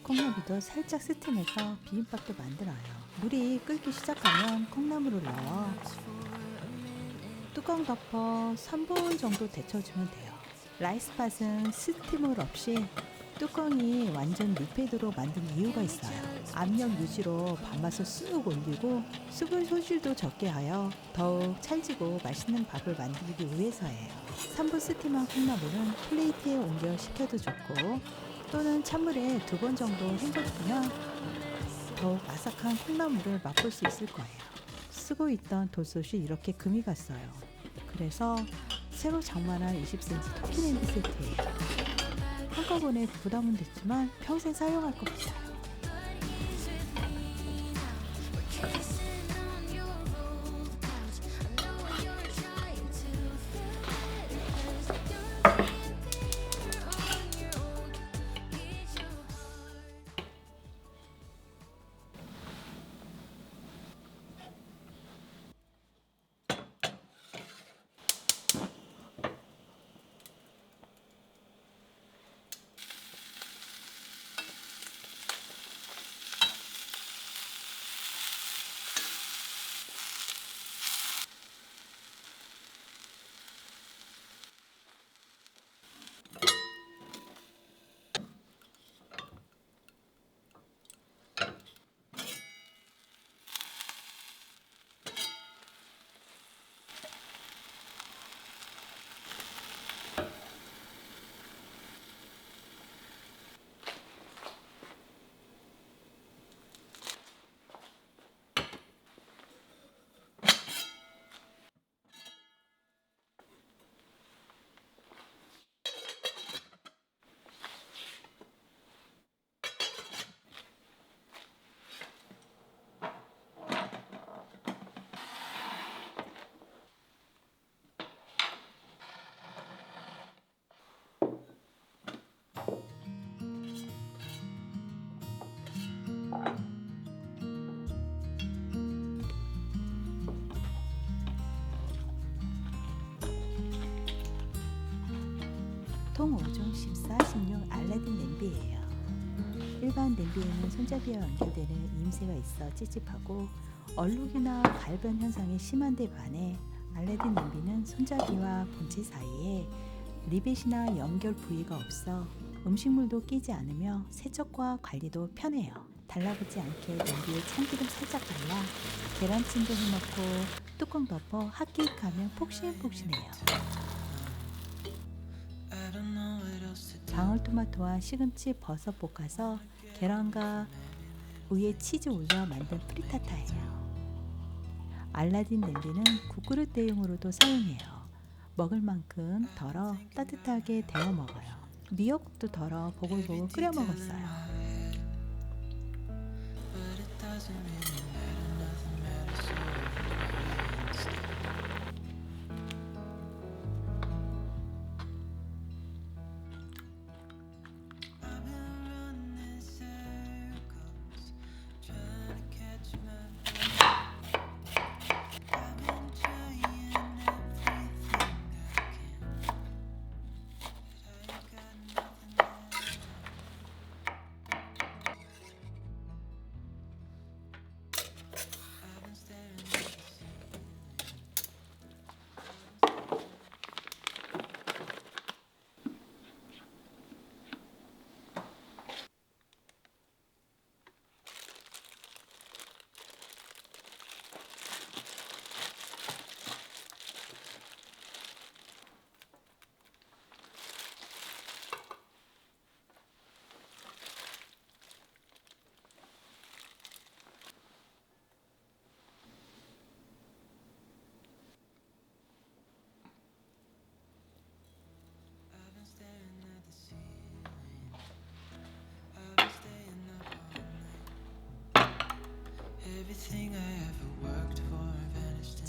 콩나물도 살짝 스팀해서 비빔밥도 만들어요. 물이 끓기 시작하면 콩나물을 넣어 뚜껑 덮어 3분 정도 데쳐주면 돼요. 라이스팟은 스팀을 없이 뚜껑이 완전 밀폐도로 만든 이유가 있어요. 압력 유지로 밥맛을 쑥 올리고 수분 소실도 적게 하여 더욱 찰지고 맛있는 밥을 만들기 위해서예요. 3분 스팀한 콩나물은 플레이트에 옮겨 식혀도 좋고 또는 찬물에 2번 정도 헹궈주면 더욱 아삭한 콩나물을 맛볼 수 있을 거예요. 쓰고 있던 돌솥이 이렇게 금이 갔어요. 그래서 새로 장만한 20cm 토끼냄비 세트예요. 한꺼번에 부담은 됐지만 평생 사용할 것 같아요. 통 5종 14, 16 알라딘 냄비예요. 일반 냄비에는 손잡이와 연결되는 이음새가 있어 찝찝하고 얼룩이나 갈변 현상이 심한데 반해 알라딘 냄비는 손잡이와 본체 사이에 리벳이나 연결 부위가 없어 음식물도 끼지 않으며 세척과 관리도 편해요. 달라붙지 않게 냄비에 참기름 살짝 발라 계란찜도 해놓고 뚜껑 덮어 핫케이크하면 폭신폭신해요. 방울토마토와 시금치, 버섯 볶아서 계란과 위에 치즈 올려 만든 프리타타예요. 알라딘 냄비는 국그릇 대용으로도 사용해요. 먹을 만큼 덜어 따뜻하게 데워 먹어요. 미역국도 덜어 보글보글 끓여 먹었어요.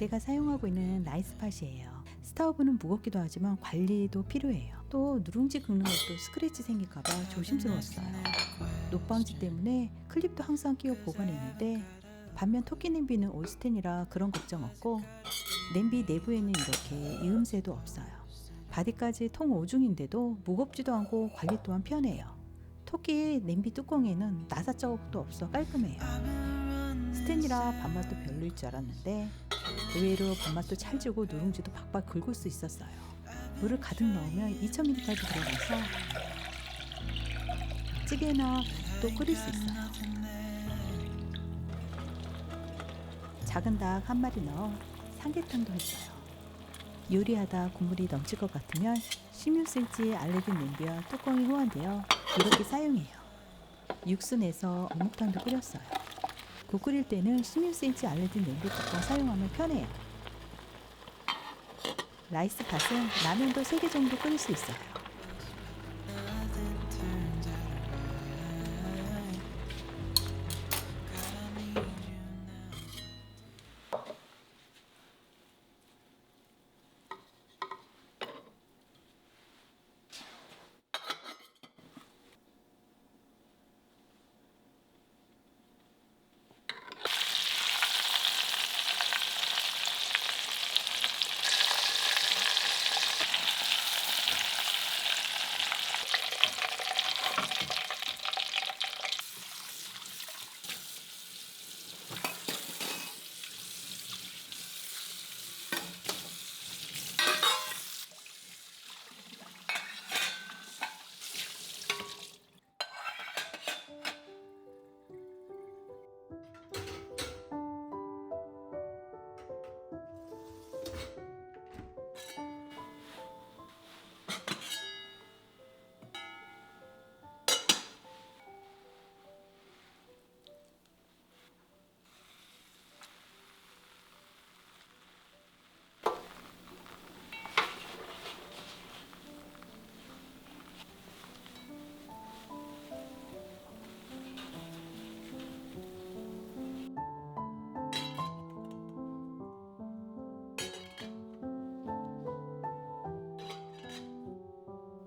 제가 사용하고 있는 라이스팟이에요. 스타우브는 무겁기도 하지만 관리도 필요해요. 또 누룽지 긁는 것도 스크래치 생길까봐 조심스러웠어요. 노방지 때문에 클립도 항상 끼워 보관했는데, 반면 토끼냄비는 올스텐이라 그런 걱정 없고 냄비 내부에는 이렇게 이음새도 없어요. 바디까지 통 5중인데도 무겁지도 않고 관리 또한 편해요. 토끼 냄비 뚜껑에는 나사 자국도 없어 깔끔해요. 스텐이라 밥맛도 별로일 줄 알았는데 의외로 밥맛도 찰지고 누룽지도 박박 긁을 수 있었어요. 물을 가득 넣으면 2000ml까지 들어가서 찌개나 국도 끓일 수 있어요. 작은 닭 한 마리 넣어 삼계탕도 했어요. 요리하다 국물이 넘칠 것 같으면 16cm 알라딘 냄비와 뚜껑이 호환되어 이렇게 사용해요. 육수 내서 어묵탕도 끓였어요. 국 끓일 때는 16cm 알라딘 냄비 뚜껑 사용하면 편해요. 라이스팟은 라면도 3개 정도 끓일 수 있어요.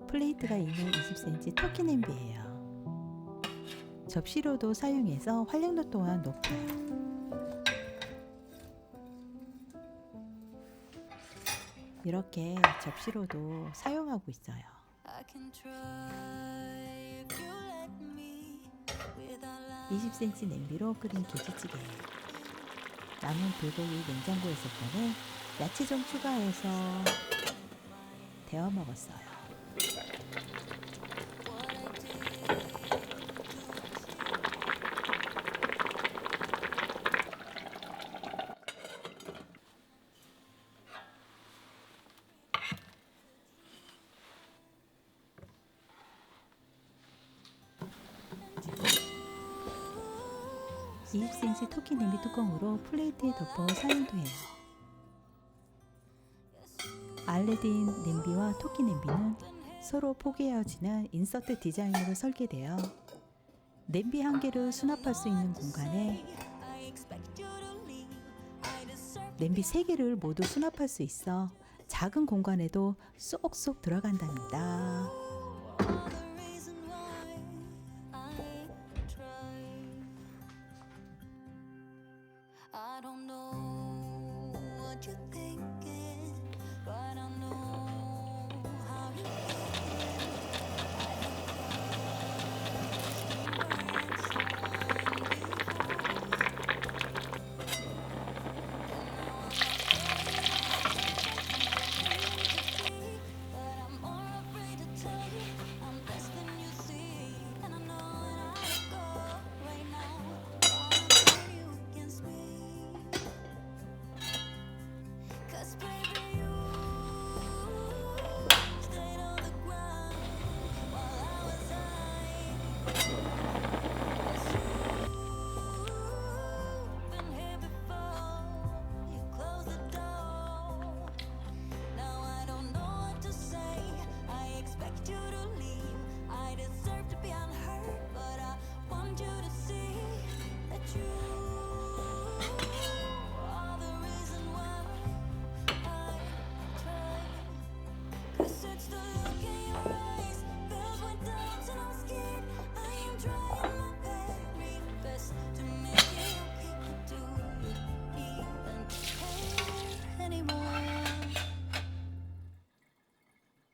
플레이트가 있는 20cm 토끼냄비예요. 접시로도 사용해서 활용도 또한 높아요. 이렇게 접시로도 사용하고 있어요. 20cm 냄비로 끓인 김치찌개예요. 남은 불고기 냉장고에 있을 때는 야채 좀 추가해서 데워 먹었어요. (20cm) 토끼냄비 뚜껑으로 플레이트에 덮어 사용도 해요. 알라딘 냄비와 토끼냄비는 서로 포개어지는 인서트 디자인으로 설계되어 냄비 한 개를 수납할 수 있는 공간에 냄비 3개를 모두 수납할 수 있어 작은 공간에도 쏙쏙 들어간답니다. I don't know